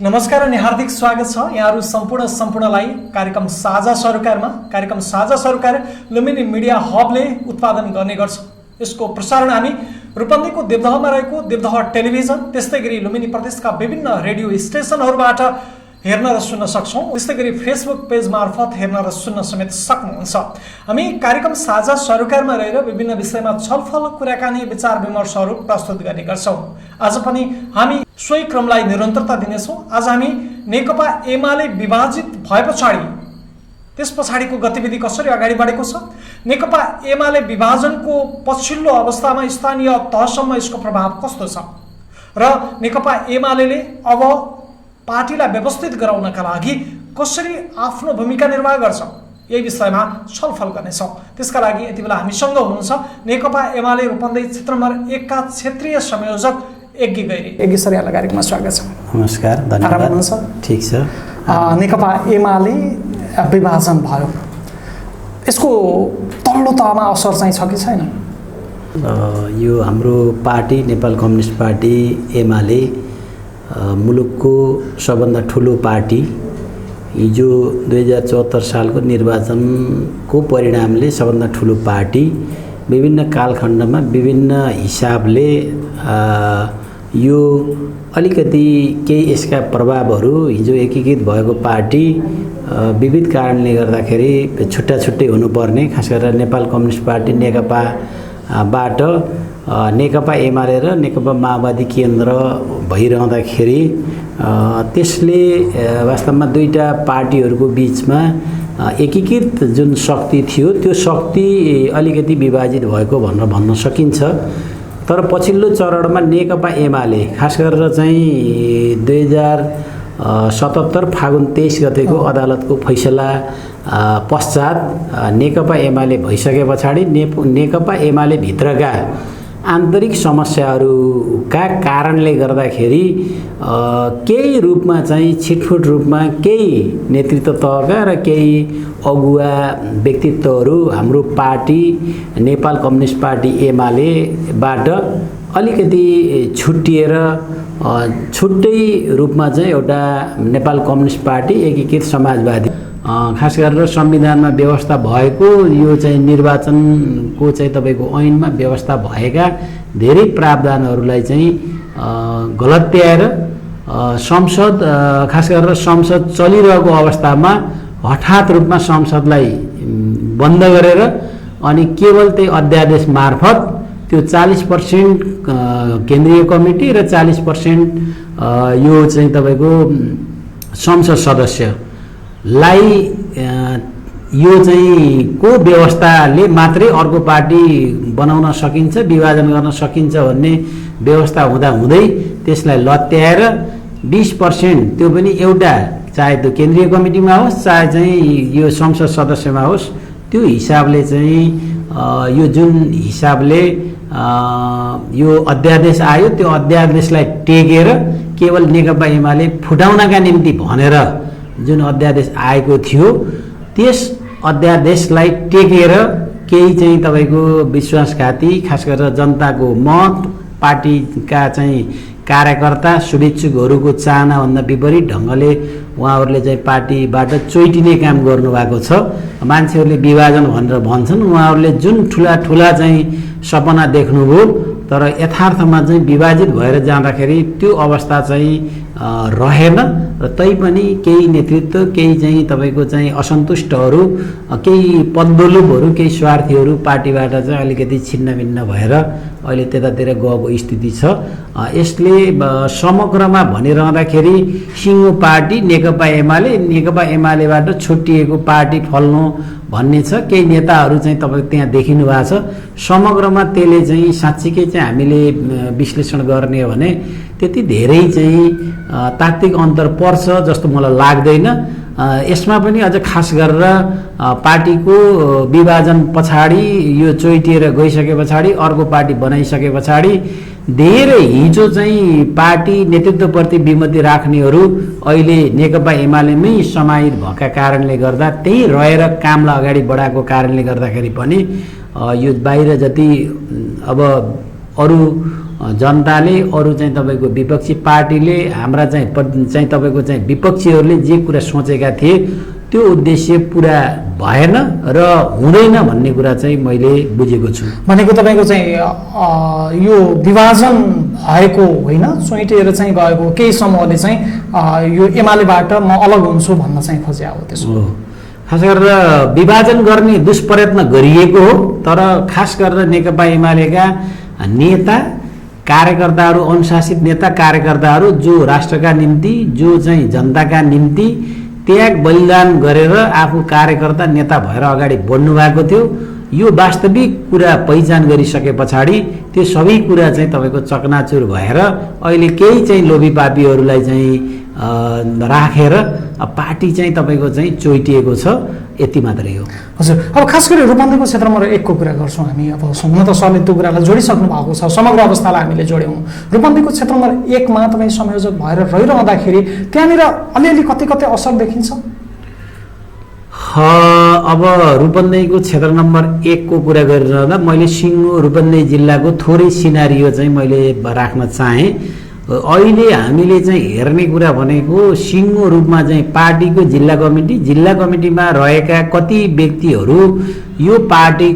नमस्कार अनि हार्दिक स्वागत छ यहाँहरु सम्पूर्णलाई कार्यक्रम साझा सरोकारमा। कार्यक्रम साझा सरोकार लुम्बिनी मिडिया हबले उत्पादन गर्ने गर्छ। यसको प्रसारण हामी रूपन्देहीको देवदहमा रहेको देवदह टेलिभिजन त्यस्तै गरी लुम्बिनी प्रदेशका विभिन्न रेडियो स्टेसनहरुबाट हेर्न र सुन्न सक्छौं। त्यस्तै गरी फेसबुक पेज मार्फत हेर्न र सुन्न समेत सक्नुहुन्छ। हामी कार्यक्रम साझा सरोकारमा रहेर विभिन्न विषयमा छलफल कुराकानी विचार विमर्शहरू प्रस्तुत गर्ने गर्छौं। आज पनि हामी सोही क्रमलाई निरन्तरता दिनेछौं। आज हामी नेकपा एमाले विभाजित भए पछाडि त्यस पछाडिको गतिविधि कसरी अगाडि बढेको छ, नेकपा एमाले विभाजनको पछिल्लो अवस्थामा स्थानीय तहसम्म यसको प्रभाव कस्तो छ र नेकपा एमालेले अब पार्टीलाई व्यवस्थित गराउनका लागि कसरी आफ्नो भूमिका निर्वाह गर्छ, यही विषयमा छलफल गर्नेछौं। त्यसका लागि यति बेला हामीसँग हुनुहुन्छ नेकपा एमाले रूपन्देही क्षेत्र नम्बर 1 का क्षेत्रीय संयोजक यज्ञ गैरी। यज्ञ सर, यहाँलाई कार्यक्रममा स्वागत छ। नमस्कार, धन्यवाद। ठीक छ। नेकपा एमाले विभाजन भयो, यसको तल्लो तहमा असर चाहिँ छ कि छैन? यो हाम्रो party Nepal communist party Emale मुलुकको सबभन्दा ठुलो पार्टी हिजो 2074 सालको निर्वाचनको परिणामले सबभन्दा ठुलो पार्टी विभिन्न कालखण्डमा विभिन्न हिसाबले यो अलिकति केही यसका प्रभावहरू हिजो एकीकृत भएको पार्टी विविध कारणले गर्दाखेरि छुट्टा छुट्टै हुनुपर्ने, खास गरेर नेपाल कम्युनिस्ट पार्टी नेकपाबाट नेकपा एमाले र नेकपा माओवादी केन्द्र भइरहँदाखेरि त्यसले वास्तवमा दुईटा पार्टीहरूको बीचमा एकीकृत जुन शक्ति थियो त्यो शक्ति अलिकति विभाजित भएको भनेर भन्न सकिन्छ। तर पछिल्लो चरणमा नेकपा एमाले खास गरेर चाहिँ 2077 फागुन 23 गतेको अदालतको फैसला पश्चात नेकपा एमाले भइसके पछाडि नेकपा एमाले भित्रका आन्तरिक समस्याहरूका कारणले गर्दाखेरि केही रूपमा चाहिँ छिटफुट रूपमा केही नेतृत्व तहका र केही अगुवा व्यक्तित्वहरू हाम्रो पार्टी नेपाल कम्युनिस्ट पार्टी एमालेबाट अलिकति छुट्टिएर छुट्टै रूपमा चाहिँ एउटा नेपाल कम्युनिस्ट पार्टी एकीकृत समाजवादी खास गरेर संविधानमा व्यवस्था भएको यो चाहिँ निर्वाचनको चाहिँ तपाईको ऐनमा व्यवस्था भएका धेरै प्रावधानहरूलाई चाहिँ गलत्याएर संसद खास गरेर संसद चलिरहेको अवस्थामा हठात रूपमा संसदलाई बन्द गरेर अनि केवल त्यही अध्यादेश मार्फत त्यो 40% केन्द्रीय कमिटी र 40% यो चाहिँ तपाईको संसद सदस्यलाई यो चाहिँ को व्यवस्थाले मात्रै अर्को पार्टी बनाउन सकिन्छ, विभाजन गर्न सकिन्छ भन्ने व्यवस्था हुँदा हुँदै त्यसलाई लत्याएर 20% त्यो पनि एउटा चाहे त्यो केन्द्रीय कमिटीमा होस् चाहे चाहिँ यो संसद सदस्यमा होस् त्यो हिसाबले चाहिँ यो जुन हिसाबले यो अध्यादेश आयो त्यो अध्यादेशलाई टेकेर केवल नेकपा एमाले फुटाउनका निम्ति भनेर जुन अध्यादेश आएको थियो त्यस अध्यादेशलाई टेकेर केही चाहिँ तपाईको विश्वासघाती खास गरेर जनताको मत पार्टीका चाहिँ कार्यकर्ता शुभेच्छुकहरूको चाहनाभन्दा विपरीत ढङ्गले उहाँहरूले चाहिँ पार्टीबाट चोइटिने काम गर्नुभएको छ। मान्छेहरूले विभाजन भनेर भन्छन्, उहाँहरूले जुन ठुला चाहिँ सपना देख्नुभयो तर यथार्थमा चाहिँ विभाजित भएर जाँदाखेरि त्यो अवस्था चाहिँ रहेन र तैपनि केही नेतृत्व केही चाहिँ तपाईको चाहिँ असन्तुष्टहरू केही पदलोभहरू केही स्वार्थीहरू पार्टीबाट चाहिँ अलिकति छिन्नभिन्न भएर अहिले त्यतातिर गएको स्थिति छ। यसले समग्रमा भनिरहँदाखेरि सिङ्गो पार्टी नेकपा एमालेबाट छुट्टिएको पार्टी फल्नु भन्ने छ। केही नेताहरू चाहिँ तपाईको त्यहाँ देखिनु भएको छ। समग्रमा त्यसले चाहिँ साँच्चीकै चाहिँ हामीले विश्लेषण गर्ने हो भने त्यति धेरै चाहिँ तात्विक अन्तर पर्छ जस्तो मलाई लाग्दैन। यसमा पनि अझ खास गरेर पार्टीको विभाजन पछाडि यो चोइटिएर गइसके पछाडि अर्को पार्टी बनाइसके पछाडि धेरै हिजो चाहिँ पार्टी नेतृत्वप्रति विमति राख्नेहरू अहिले नेकपा एमालेमै समाहित भएका कारणले गर्दा त्यही रहेर कामलाई अगाडि बढाएको कारणले गर्दाखेरि पनि यो बाहिर जति अब अरू जनताले अरू चाहिँ तपाईँको विपक्षी पार्टीले हाम्रा चाहिँ तपाईँको चाहिँ विपक्षीहरूले जे कुरा सोचेका थिए त्यो उद्देश्य पुरा भएन र हुँदैन भन्ने कुरा चाहिँ मैले बुझेको छु। भनेको तपाईँको चाहिँ यो विभाजन भएको होइन, चोइटिएर चाहिँ गएको केही समूहले चाहिँ यो एमालेबाट म अलग हुन्छु भन्न चाहिँ खोजे हो। त्यसो खास गरेर विभाजन गर्ने दुष्प्रयत्न गरिएको हो, तर खास गरेर नेकपा एमालेका नेता कार्यकर्ताहरू, अनुशासित नेता कार्यकर्ताहरू जो राष्ट्रका निम्ति, जो चाहिँ जनताका निम्ति त्याग बलिदान गरेर आफू कार्यकर्ता नेता भएर अगाडि बढ्नु भएको थियो, यो वास्तविक कुरा पहिचान गरिसके पछाडि त्यो सबै कुरा चाहिँ तपाईँको चकनाचुर भएर अहिले केही चाहिँ लोभी पापीहरूलाई चाहिँ राखेर पार्टी चाहिँ तपाईँको चाहिँ चोइटिएको छ, यति मात्रै हो। हजुर, अब खास गरी रूपन्देहीको क्षेत्रमा एकको कुरा गर्छौँ हामी। अब हुन त सरले त्यो कुरालाई जोडिसक्नु भएको छ, समग्र अवस्थालाई हामीले जोड्यौँ। रूपन्देहीको क्षेत्रमा एकमा तपाईँ संयोजक भएर रहिरहँदाखेरि त्यहाँनिर अलिअलि कतै कतै असर देखिन्छ? अब रूपन्देहीको क्षेत्र नम्बर 1 को कुरा गरिरहँदा मैले सिङ्गो रूपन्देही जिल्लाको थोरै सिनारियो चाहिँ मैले राख्न चाहेँ। अहिले हामीले चाहिँ हेर्ने कुरा भनेको सिङ्गो रूपमा चाहिँ पार्टीको जिल्ला कमिटीमा रहेका कति व्यक्तिहरू यो पार्टी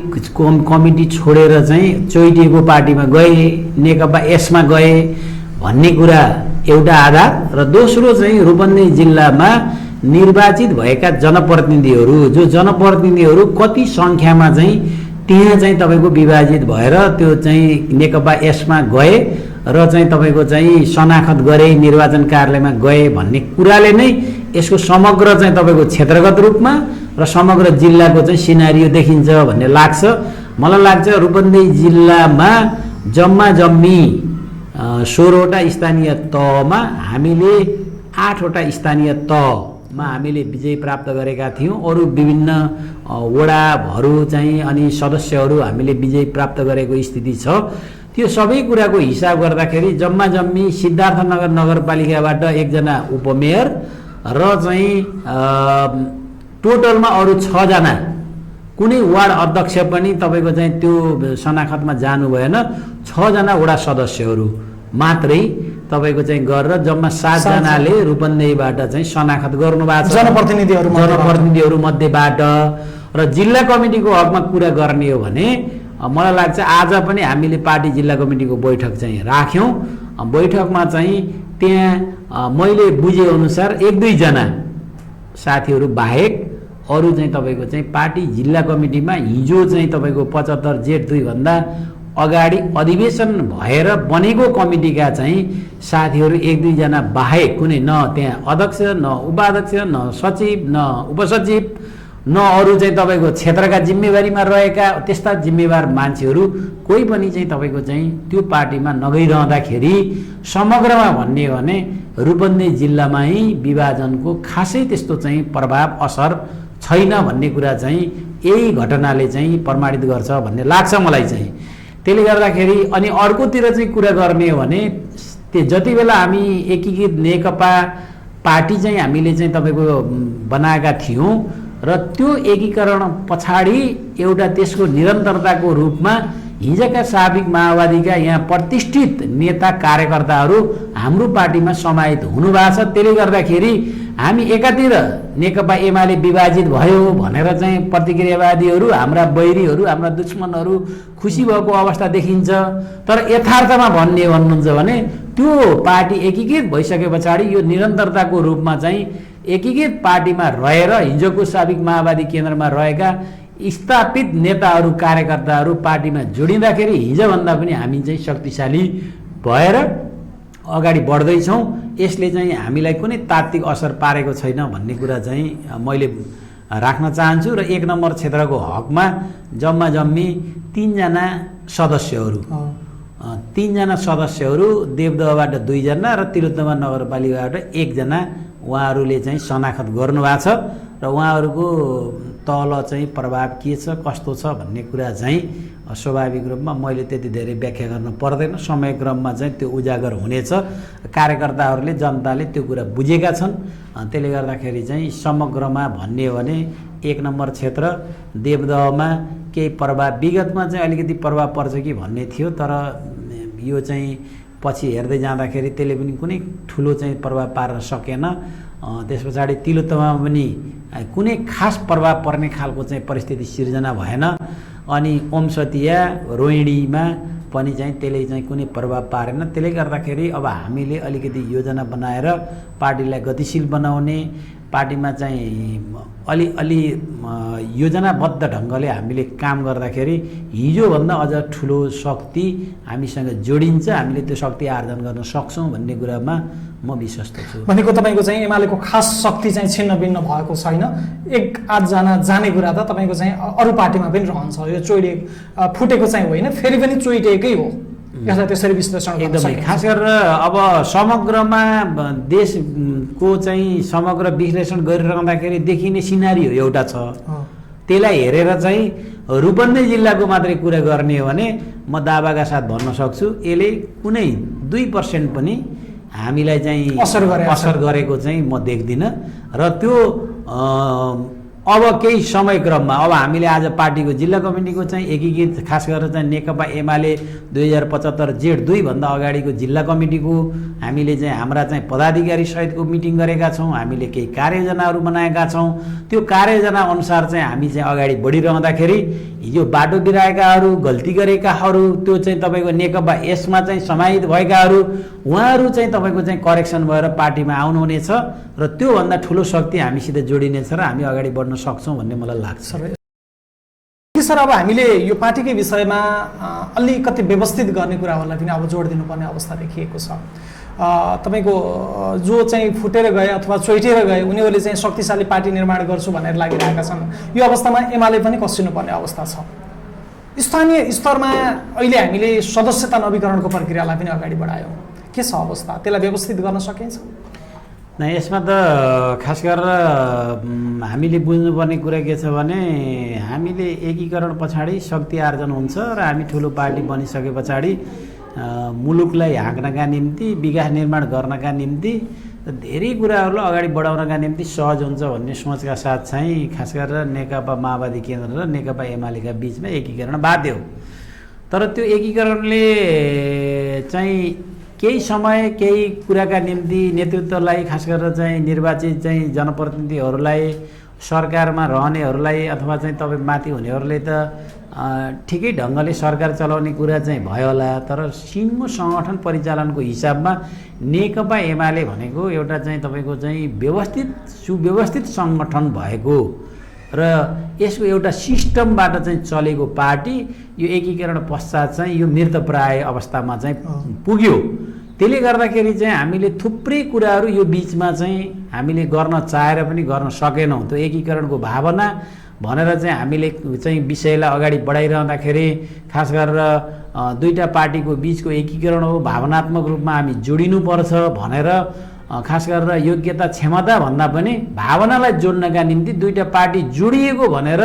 कमिटी छोडेर चाहिँ चोइटिएको पार्टीमा गए, नेकपा यसमा गए भन्ने कुरा एउटा आधार, र दोस्रो चाहिँ रूपन्देही जिल्लामा निर्वाचित भएका जनप्रतिनिधिहरू, जो जनप्रतिनिधिहरू कति सङ्ख्यामा चाहिँ त्यहाँ चाहिँ तपाईँको विभाजित भएर त्यो चाहिँ नेकपा यसमा गए र चाहिँ तपाईँको चाहिँ शनाखत गरे, निर्वाचन कार्यालयमा गए भन्ने कुराले नै यसको समग्र चाहिँ तपाईँको क्षेत्रगत रूपमा र समग्र जिल्लाको चाहिँ सिनारियो देखिन्छ भन्ने लाग्छ। मलाई लाग्छ रूपन्देही जिल्लामा जम्मी 16वटा स्थानीय तहमा हामीले 8वटा स्थानीय तहमा हामीले विजय प्राप्त गरेका थियौँ। अरू विभिन्न वडाहरू चाहिँ अनि सदस्यहरू हामीले विजय प्राप्त गरेको स्थिति छ। त्यो सबै कुराको हिसाब गर्दाखेरि जम्मी सिद्धार्थनगर नगरपालिकाबाट 1 जना उपमेयर र चाहिँ टोटलमा अरू 6 जना, कुनै वार्ड अध्यक्ष पनि तपाईँको चाहिँ त्यो शनाखतमा जानु भएन, 6 जना वडा सदस्यहरू मात्रै तपाईँको चाहिँ गरेर जम्मा 7 जनाले रूपन्देहीबाट चाहिँ शनाखत गर्नुभएको छ जनप्रतिनिधिहरू मध्येबाट। र जिल्ला कमिटीको हकमा कुरा गर्ने हो भने मलाई लाग्छ आज पनि हामीले पार्टी जिल्ला कमिटीको बैठक चाहिँ राख्यौँ। बैठकमा चाहिँ त्यहाँ मैले बुझेअनुसार 1-2 जना साथीहरू बाहेक अरू चाहिँ तपाईँको चाहिँ पार्टी जिल्ला कमिटीमा हिजो चाहिँ तपाईँको 75 जेठ 2 भन्दा अगाडि अधिवेशन भएर बनेको कमिटीका चाहिँ साथीहरू 1-2 जना बाहेक कुनै न त्यहाँ अध्यक्ष, न उपाध्यक्ष, न सचिव, न उपसचिव, न अरू चाहिँ तपाईँको क्षेत्रका जिम्मेवारीमा रहेका त्यस्ता जिम्मेवार मान्छेहरू कोही पनि चाहिँ तपाईँको चाहिँ त्यो पार्टीमा नगइरहँदाखेरि समग्रमा भन्ने हो भने रूपन्देही जिल्लामै विभाजनको खासै त्यस्तो चाहिँ प्रभाव असर छैन भन्ने कुरा चाहिँ यही घटनाले चाहिँ प्रमाणित गर्छ भन्ने लाग्छ मलाई चाहिँ। त्यसले गर्दाखेरि अनि अर्कोतिर चाहिँ कुरा गर्ने हो भने त्यो जति बेला हामी एकीकृत नेकपा पार्टी चाहिँ हामीले चाहिँ तपाईँको बनाएका थियौँ र त्यो एकीकरण पछाडि एउटा त्यसको निरन्तरताको रूपमा हिजोका साबिक माओवादीका यहाँ प्रतिष्ठित नेता कार्यकर्ताहरू हाम्रो पार्टीमा समाहित हुनुभएको छ। त्यसले गर्दाखेरि हामी एकातिर नेकपा एमाले विभाजित भयो भनेर चाहिँ प्रतिक्रियावादीहरू, हाम्रा बैरीहरू, हाम्रा दुश्मनहरू खुसी भएको अवस्था देखिन्छ। तर यथार्थमा भन्नुहुन्छ भने त्यो पार्टी एकीकृत भइसके पछाडि यो निरन्तरताको रूपमा चाहिँ एकीकृत पार्टीमा रहेर हिजोको साबिक माओवादी केन्द्रमा रहेका स्थापित नेताहरू कार्यकर्ताहरू पार्टीमा जोडिँदाखेरि हिजोभन्दा पनि हामी चाहिँ शक्तिशाली भएर अगाडि बढ्दैछौँ। यसले चाहिँ हामीलाई कुनै तात्विक असर पारेको छैन भन्ने कुरा चाहिँ मैले राख्न चाहन्छु। र 1 नम्बर क्षेत्रको हकमा जम्मी 3 जना सदस्यहरू, 3 जना सदस्यहरू देवदहबाट 2 जना र तिलोत्तमा नगरपालिकाबाट 1 जना उहाँहरूले चाहिँ शनाखत गर्नुभएको छ। र उहाँहरूको तल चाहिँ प्रभाव के छ कस्तो छ भन्ने कुरा चाहिँ स्वाभाविक रूपमा मैले त्यति धेरै व्याख्या गर्न पर्दैन, समयक्रममा चाहिँ त्यो उजागर हुनेछ। कार्यकर्ताहरूले, जनताले त्यो कुरा बुझेका छन्। त्यसले गर्दाखेरि चाहिँ समग्रमा भन्ने हो भने 1 नम्बर क्षेत्र देवदहमा केही प्रभाव विगतमा चाहिँ अलिकति प्रभाव पर्छ कि भन्ने थियो, तर यो चाहिँ पछि हेर्दै जाँदाखेरि त्यसले पनि कुनै ठुलो चाहिँ प्रभाव पार्न सकेन। त्यस पछाडि तिलोत्तमा पनि कुनै खास प्रभाव पर्ने खालको चाहिँ परिस्थिति सिर्जना भएन। अनि ओमसतिया रोहिणीमा पनि चाहिँ त्यसले चाहिँ कुनै प्रभाव पारेन। त्यसले गर्दाखेरि अब हामीले अलिकति योजना बनाएर पार्टीलाई गतिशील बनाउने, पार्टीमा चाहिँ अलि योजनाबद्ध ढङ्गले हामीले काम गर्दाखेरि हिजोभन्दा अझ ठुलो शक्ति हामीसँग जोडिन्छ, हामीले त्यो शक्ति आर्जन गर्न सक्छौँ भन्ने कुरामा म विश्वस्त छु। भनेको तपाईँको चाहिँ एमालेको खास शक्ति चाहिँ छिन्न भिन्न भएको छैन, एक आधजना जाने कुरा त तपाईँको चाहिँ अरू पार्टीमा पनि रहन्छ। यो फुटेको चाहिँ होइन, फेरि पनि चोइटेकै हो, यसलाई त्यसरी विश्लेषण गर्न एकदमै। सकिन्छ। खास गरेर अब समग्रमा देशको चाहिँ समग्र विश्लेषण गरिरहँदाखेरि देखिने सिनारियो एउटा छ। त्यसलाई हेरेर चाहिँ रूपन्देही जिल्लाको मात्रै कुरा गर्ने हो भने म दावाका साथ भन्न सक्छु यसले कुनै 2% पनि हामीलाई चाहिँ असर गरेको चाहिँ म देख्दिनँ। र त्यो अब केही समय क्रममा अब हामीले आज पार्टीको जिल्ला कमिटीको चाहिँ एकीकृत खास गरेर चाहिँ नेकपा एमाले 2075 जेठ 2 भन्दा अगाडिको जिल्ला कमिटीको हामीले चाहिँ हाम्रा चाहिँ पदाधिकारी सहितको मिटिङ गरेका छौँ। हामीले केही कार्ययोजनाहरू बनाएका छौँ। त्यो कार्ययोजना अनुसार चाहिँ हामी चाहिँ अगाडि बढिरहँदाखेरि हिजो बाटो बिराएकाहरू, गल्ती गरेकाहरू, त्यो चाहिँ तपाईँको नेकपा यसमा चाहिँ समाहित भएकाहरू, उहाँहरू चाहिँ तपाईँको चाहिँ करेक्सन भएर पार्टीमा आउनुहुनेछ र त्योभन्दा ठुलो शक्ति हामीसित जोडिनेछ र हामी अगाडि बढ्न सक्छौँ भन्ने मलाई लाग्छ। सर, अब हामीले यो पार्टीकै विषयमा अलिकति व्यवस्थित गर्ने कुराहरूलाई पनि अब जोड दिनुपर्ने अवस्था देखिएको छ। तपाईँको जो चाहिँ फुटेर गए अथवा चोइटेर गए उनीहरूले चाहिँ शक्तिशाली पार्टी निर्माण गर्छु भनेर लागिरहेका छन्। यो अवस्थामा एमाले पनि कसिनुपर्ने अवस्था छ। स्थानीय स्तरमा अहिले हामीले सदस्यता नवीकरणको प्रक्रियालाई पनि अगाडि बढायौँ, के छ अवस्था? त्यसलाई व्यवस्थित गर्न सकिन्छ? नै, यसमा त खास गरेर हामीले बुझ्नुपर्ने कुरा के छ भने हामीले एकीकरण पछाडि शक्ति आर्जन हुन्छ र हामी ठुलो पार्टी बनिसके पछाडि मुलुकलाई हाँक्नका निम्ति, विकास निर्माण गर्नका निम्ति, धेरै कुराहरूलाई अगाडि बढाउनका निम्ति सहज हुन्छ भन्ने सोचका साथ चाहिँ खास गरेर नेकपा माओवादी केन्द्र र नेकपा एमालेका बिचमा एकीकरण बाध्य हो। तर त्यो एकीकरणले चाहिँ केही समय केही कुराका निम्ति नेतृत्वलाई खास गरेर चाहिँ निर्वाचित चाहिँ जनप्रतिनिधिहरूलाई, सरकारमा रहनेहरूलाई अथवा चाहिँ तपाईँ माथि हुनेहरूले त ठिकै ढङ्गले सरकार चलाउने कुरा चाहिँ भयो होला। तर सिङ्गो सङ्गठन परिचालनको हिसाबमा नेकपा एमाले भनेको एउटा चाहिँ तपाईँको चाहिँ व्यवस्थित सुव्यवस्थित सङ्गठन भएको र यसको एउटा सिस्टमबाट चाहिँ चलेको पार्टी यो एकीकरण पश्चात चाहिँ यो मृतप्राय अवस्थामा चाहिँ पुग्यो। त्यसले गर्दाखेरि चाहिँ हामीले थुप्रै कुराहरू यो बिचमा चाहिँ हामीले गर्न चाहेर पनि गर्न सकेनौँ। त्यो एकीकरणको भावना भनेर चाहिँ हामीले चाहिँ विषयलाई अगाडि बढाइरहँदाखेरि खास गरेर दुईटा पार्टीको बिचको एकीकरण हो, भावनात्मक रूपमा हामी जोडिनुपर्छ भनेर खास गरेर योग्यता क्षमता भन्दा पनि भावनालाई जोड्नका निम्ति दुईटा पार्टी जोडिएको भनेर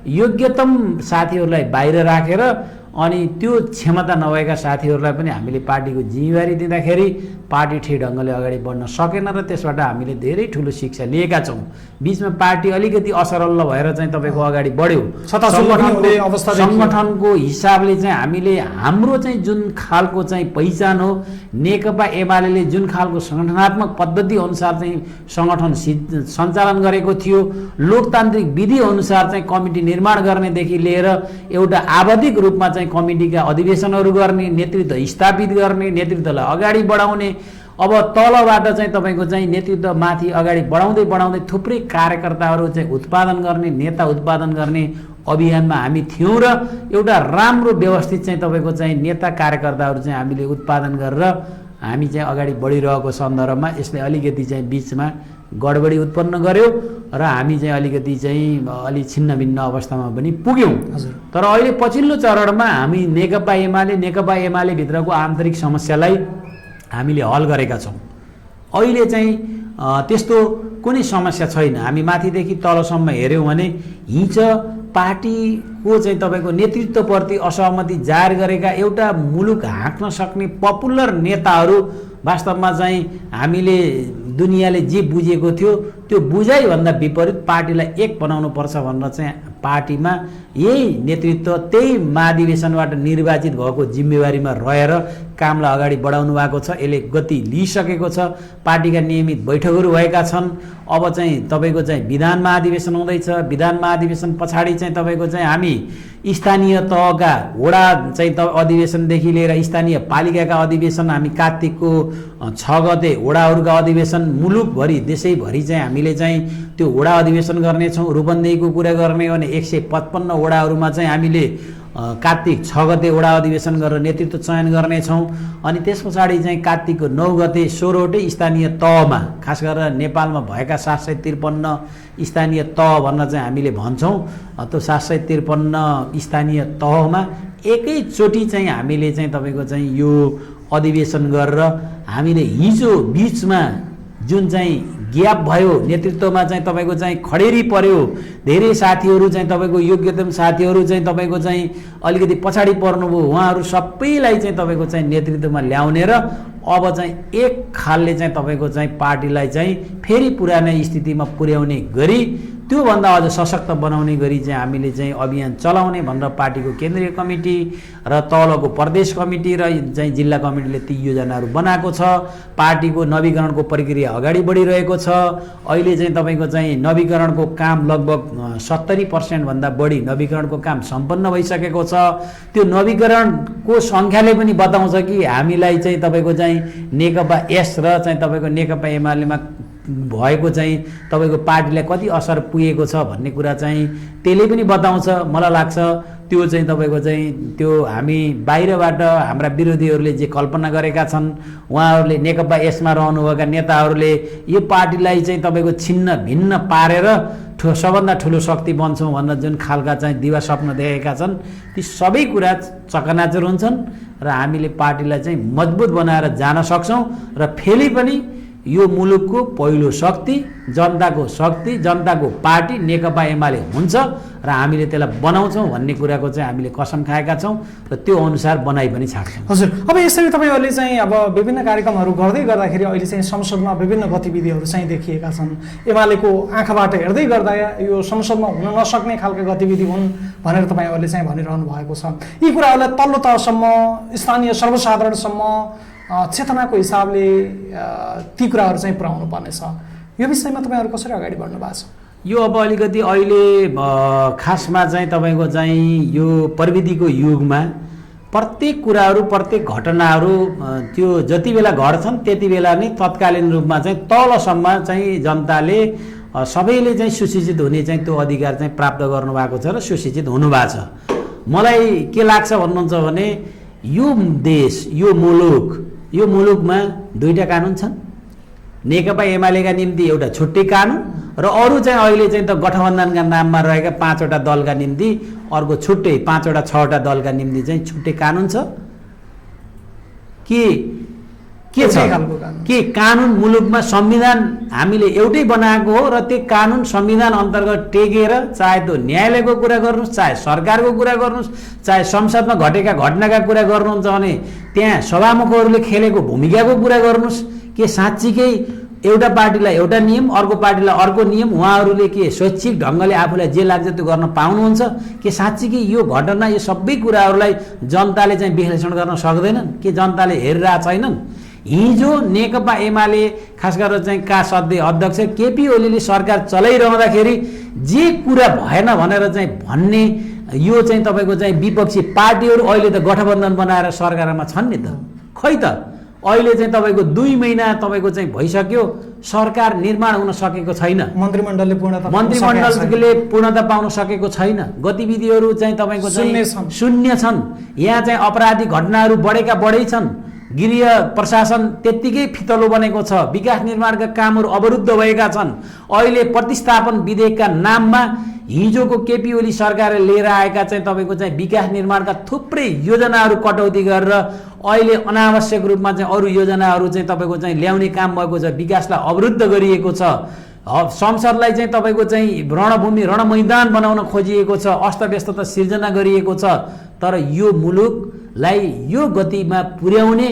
योग्यतम साथीहरूलाई बाहिर राखेर अनि त्यो क्षमता नभएका साथीहरूलाई पनि हामीले पार्टीको जिम्मेवारी दिँदाखेरि पार्टी ठिक ढङ्गले अगाडि बढ्न सकेन र त्यसबाट हामीले धेरै ठुलो शिक्षा लिएका छौँ। बिचमा पार्टी अलिकति असरल्ल भएर चाहिँ तपाईँको अगाडि बढ्यो। सङ्गठनको हिसाबले चाहिँ हामीले हाम्रो चाहिँ जुन खालको चाहिँ पहिचान हो, नेकपा एमाले जुन खालको सङ्गठनात्मक पद्धति अनुसार चाहिँ सङ्गठन सञ्चालन गरेको थियो, लोकतान्त्रिक विधि अनुसार चाहिँ कमिटी निर्माण गर्नेदेखि लिएर एउटा आवधिक रूपमा चाहिँ कमिटीका अधिवेशनहरू गर्ने, नेतृत्व स्थापित गर्ने, नेतृत्वलाई अगाडि बढाउने, अब तलबाट चाहिँ तपाईँको चाहिँ नेतृत्व माथि अगाडि बढाउँदै बढाउँदै थुप्रै कार्यकर्ताहरू चाहिँ उत्पादन गर्ने, नेता उत्पादन गर्ने अभियानमा हामी थियौँ र एउटा राम्रो व्यवस्थित चाहिँ तपाईँको चाहिँ नेता कार्यकर्ताहरू चाहिँ हामीले उत्पादन गरेर हामी चाहिँ अगाडि बढिरहेको सन्दर्भमा यसले अलिकति चाहिँ बिचमा गडबडी उत्पन्न गर्यो र हामी चाहिँ अलिकति चाहिँ अलि छिन्न भिन्न अवस्थामा पनि पुग्यौँ। तर अहिले पछिल्लो चरणमा हामी नेकपा एमाले भित्रको आन्तरिक समस्यालाई हामीले हल गरेका छौँ। अहिले चाहिँ त्यस्तो कुनै समस्या छैन। हामी माथिदेखि तलसम्म हेऱ्यौँ भने हिज पार्टीको चाहिँ तपाईँको नेतृत्वप्रति असहमति जाहेर गरेका एउटा मुलुक हाँक्न सक्ने पपुलर नेताहरू वास्तवमा चाहिँ हामीले दुनियाँले जे बुझेको थियो त्यो बुझाइभन्दा विपरीत पार्टीलाई एक बनाउनु पर्छ भनेर चाहिँ पार्टीमा यही नेतृत्व त्यही महाधिवेशनबाट निर्वाचित भएको जिम्मेवारीमा रहेर कामलाई अगाडि बढाउनु भएको छ। यसले गति लिइसकेको छ। पार्टीका नियमित बैठकहरू भएका छन्। अब चाहिँ तपाईँको चाहिँ विधान महाधिवेशन हुँदैछ। विधान महाधिवेशन पछाडि चाहिँ तपाईँको चाहिँ हामी स्थानीय तहका वडा चाहिँ अधिवेशनदेखि लिएर स्थानीय पालिकाका अधिवेशन, हामी कार्तिकको 6 गते वडाहरूका अधिवेशन मुलुकभरि देशैभरि चाहिँ हामीले चाहिँ त्यो वडा अधिवेशन गर्नेछौँ। रूपन्देहीको कुरा गर्ने हो भने 155 वडाहरूमा चाहिँ हामीले कार्तिक 6 गते वडा अधिवेशन गरेर नेतृत्व चयन गर्नेछौँ। अनि त्यस पछाडि चाहिँ कार्तिकको 9 गते 16वटै स्थानीय तहमा, खास गरेर नेपालमा भएका 753 स्थानीय तह भन्न चाहिँ हामीले भन्छौँ। त्यो 753 स्थानीय तहमा एकैचोटि चाहिँ हामीले चाहिँ तपाईँको चाहिँ यो अधिवेशन गरेर हामीले हिजो बिचमा जुन चाहिँ ग्याप भयो, नेतृत्वमा चाहिँ तपाईँको चाहिँ खडेरी पर्यो, धेरै साथीहरू चाहिँ तपाईँको योग्यतम साथीहरू चाहिँ तपाईँको चाहिँ अलिकति पछाडि पर्नुभयो, उहाँहरू सबैलाई चाहिँ तपाईँको चाहिँ नेतृत्वमा ल्याउने र अब चाहिँ एक खालले चाहिँ तपाईँको चाहिँ पार्टीलाई चाहिँ फेरि पुरानै स्थितिमा पुर्याउने गरी त्योभन्दा अझ सशक्त बनाउने गरी चाहिँ हामीले चाहिँ अभियान चलाउने भनेर पार्टीको केन्द्रीय कमिटी र तलको प्रदेश कमिटी र चाहिँ जिल्ला कमिटीले ती योजनाहरू बनाएको छ। पार्टीको नवीकरणको प्रक्रिया अगाडि बढिरहेको छ। अहिले चाहिँ तपाईँको चाहिँ नवीकरणको काम लगभग 70% भन्दा बढी नवीकरणको काम सम्पन्न भइसकेको छ। त्यो नवीकरणको सङ्ख्याले पनि बताउँछ कि हामीलाई चाहिँ तपाईँको चाहिँ नेकपा एस र चाहिँ तपाईँको नेकपा एमालेमा भएको चाहिँ तपाईँको पार्टीलाई कति असर पुगेको छ भन्ने कुरा चाहिँ त्यसले पनि बताउँछ। मलाई लाग्छ त्यो चाहिँ तपाईँको चाहिँ त्यो हामी बाहिरबाट हाम्रा विरोधीहरूले जे कल्पना गरेका छन्, उहाँहरूले नेकपा यसमा रहनुभएका नेताहरूले यो पार्टीलाई चाहिँ तपाईँको छिन्न भिन्न पारेर सबभन्दा ठुलो शक्ति बन्छौँ भनेर जुन खालका चाहिँ दिवा स्वप्न देखेका छन्, ती सबै कुरा चकनाचुर हुन्छन् र हामीले पार्टीलाई चाहिँ मजबुत बनाएर जान सक्छौँ र फेरि पनि यो मुलुकको पहिलो शक्ति, जनताको शक्ति, जनताको पार्टी नेकपा एमाले हुन्छ र हामीले त्यसलाई बनाउँछौँ भन्ने कुराको चाहिँ हामीले कसम खाएका छौँ र त्यो अनुसार बनाइ पनि छाड्छौँ। हजुर, अब यसरी तपाईँहरूले चाहिँ अब विभिन्न कार्यक्रमहरू गर्दै गर्दाखेरि अहिले चाहिँ संसदमा विभिन्न गतिविधिहरू चाहिँ देखिएका छन्। एमालेको आँखाबाट हेर्दै गर्दा यो संसदमा हुन नसक्ने खालका गतिविधि हुन् भनेर तपाईँहरूले चाहिँ भनिरहनु भएको छ। यी कुराहरूलाई तल्लो तहसम्म, स्थानीय सर्वसाधारणसम्म चेतनाको हिसाबले ती कुराहरू चाहिँ पुर्याउनु पर्नेछ। यो विषयमा तपाईँहरू कसरी अगाडि बढ्नु भएको छ? यो अब अलिकति अहिले खासमा चाहिँ तपाईँको चाहिँ यो प्रविधिको युगमा प्रत्येक कुराहरू, प्रत्येक घटनाहरू त्यो जति बेला घट्छन् त्यति बेला नै तत्कालीन रूपमा चाहिँ तलसम्म चाहिँ जनताले सबैले चाहिँ सुशिक्षित हुने चाहिँ त्यो अधिकार चाहिँ प्राप्त गर्नुभएको छ र सुशिक्षित हुनुभएको छ। मलाई के लाग्छ भन्नुहुन्छ भने यो देश, यो मुलुकमा दुईटा कानुन छन्। नेकपा एमालेका निम्ति एउटा छुट्टै कानुन र अरू चाहिँ अहिले चाहिँ त गठबन्धनका नाममा रहेका 5वटा दलका निम्ति अर्को छुट्टै 5वटा 6वटा दलका निम्ति चाहिँ छुट्टै कानुन छ। के छ के कानुन मुलुकमा संविधान हामीले एउटै बनाएको हो र त्यो कानुन संविधान अन्तर्गत टेकेर चाहे त्यो न्यायालयको कुरा गर्नुहोस्, चाहे सरकारको कुरा गर्नुहोस्, चाहे संसदमा घटेका घटनाका कुरा गर्नुहुन्छ भने त्यहाँ सभामुखहरूले खेलेको भूमिकाको कुरा गर्नुहोस्। के साँच्चीकै एउटा पार्टीलाई एउटा नियम, अर्को पार्टीलाई अर्को नियम, उहाँहरूले के स्वैच्छिक ढङ्गले आफूलाई जे लाग्छ त्यो गर्न पाउनुहुन्छ? के साँच्चीकै यो घटना, यो सबै कुराहरूलाई जनताले चाहिँ विश्लेषण गर्न सक्दैनन्? के जनताले हेरिरहेका छैनन्? हिजो नेकपा एमाले खास गरेर चाहिँ कासद्य अध्यक्ष केपी ओलीले सरकार चलाइरहँदाखेरि जे कुरा भएन भनेर चाहिँ भन्ने यो चाहिँ तपाईँको चाहिँ विपक्षी पार्टीहरू अहिले त गठबन्धन बनाएर सरकारमा छन् नि त। खै त अहिले चाहिँ तपाईँको 2 महिना तपाईँको चाहिँ भइसक्यो, सरकार निर्माण हुन सकेको छैन। मन्त्रीमण्डलले पूर्णता पाउन सकेको छैन। गतिविधिहरू चाहिँ तपाईँको चाहिँ शून्य छन्। यहाँ चाहिँ आपराधिक घटनाहरू बढेका बढै छन्। गृह प्रशासन त्यत्तिकै फितलो बनेको छ। विकास निर्माणका कामहरू अवरुद्ध भएका छन्। अहिले प्रतिस्थापन विधेयकका नाममा हिजोको केपी ओली सरकारले लिएर आएका चाहिँ तपाईँको चाहिँ विकास निर्माणका थुप्रै योजनाहरू कटौती गरेर अहिले अनावश्यक रूपमा चाहिँ अरू योजनाहरू चाहिँ तपाईँको चाहिँ ल्याउने काम भएको छ। विकासलाई अवरुद्ध गरिएको छ। संसदलाई चाहिँ तपाईँको चाहिँ रणभूमि, रणमैदान बनाउन खोजिएको छ। अस्तव्यस्तता सिर्जना गरिएको छ। तर यो मुलुकलाई यो गतिमा पुर्याउने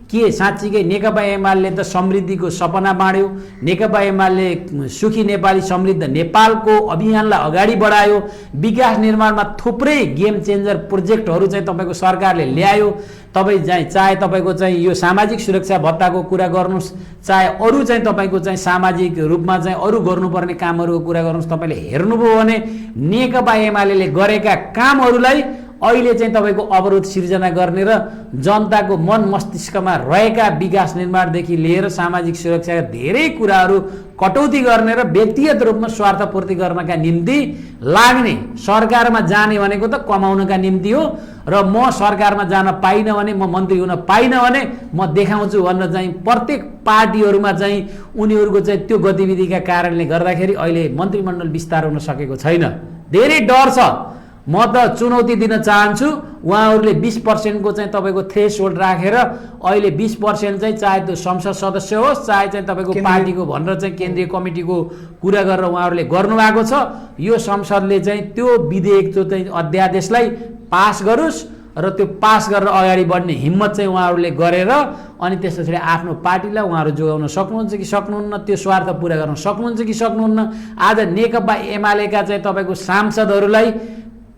के साँच्चीकै नेकपा एमाले त समृद्धिको सपना बाँड्यो, नेकपा एमाले सुखी नेपाली समृद्ध नेपालको अभियानलाई अगाडि बढायो, विकास निर्माणमा थुप्रै गेम चेन्जर प्रोजेक्टहरू चाहिँ तपाईँको सरकारले ल्यायो। तपाईँ चाहे तपाईँको चाहिँ यो सामाजिक सुरक्षा भत्ताको कुरा गर्नुहोस्, चाहे अरू चाहिँ तपाईँको चाहिँ सामाजिक रूपमा चाहिँ अरू गर्नुपर्ने कामहरूको कुरा गर्नुहोस्, तपाईँले हेर्नुभयो भने नेकपा एमाले गरेका कामहरूलाई अहिले चाहिँ तपाईँको अवरोध सिर्जना गर्ने र जनताको मन मस्तिष्कमा रहेका विकास निर्माणदेखि लिएर सामाजिक सुरक्षाका धेरै कुराहरू कटौती गर्ने र व्यक्तिगत रूपमा स्वार्थपूर्ति गर्नका निम्ति लाग्ने, सरकारमा जाने भनेको त कमाउनका निम्ति हो र म सरकारमा जान पाइनँ भने, म मन्त्री हुन पाइनँ भने म देखाउँछु भनेर चाहिँ प्रत्येक पार्टीहरूमा चाहिँ उनीहरूको चाहिँ त्यो गतिविधिका कारणले गर्दाखेरि अहिले मन्त्रीमण्डल विस्तार हुन सकेको छैन। धेरै डर छ। म त चुनौती दिन चाहन्छु उहाँहरूले 20% चाहिँ तपाईँको थ्रेसहोल्ड राखेर अहिले 20% चाहिँ चाहे त्यो संसद सदस्य होस्, चाहे चाहिँ तपाईँको पार्टीको भनेर चाहिँ केन्द्रीय कमिटीको कुरा गरेर उहाँहरूले गर्नुभएको छ। यो संसदले चाहिँ त्यो विधेयक जो चाहिँ अध्यादेशलाई पास गरोस् र त्यो पास गरेर अगाडि बढ्ने हिम्मत चाहिँ उहाँहरूले गरेर अनि त्यस पछाडि आफ्नो पार्टीलाई उहाँहरू जोगाउन सक्नुहुन्छ कि सक्नुहुन्न, त्यो स्वार्थ पुरा गर्न सक्नुहुन्छ कि सक्नुहुन्न। आज नेकपा एमालेका चाहिँ तपाईँको सांसदहरूलाई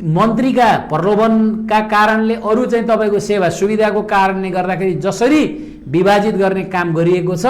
मन्त्रीका प्रलोभनका कारणले, अरू चाहिँ तपाईँको सेवा सुविधाको कारणले गर्दाखेरि जसरी विभाजित गर्ने काम गरिएको छ,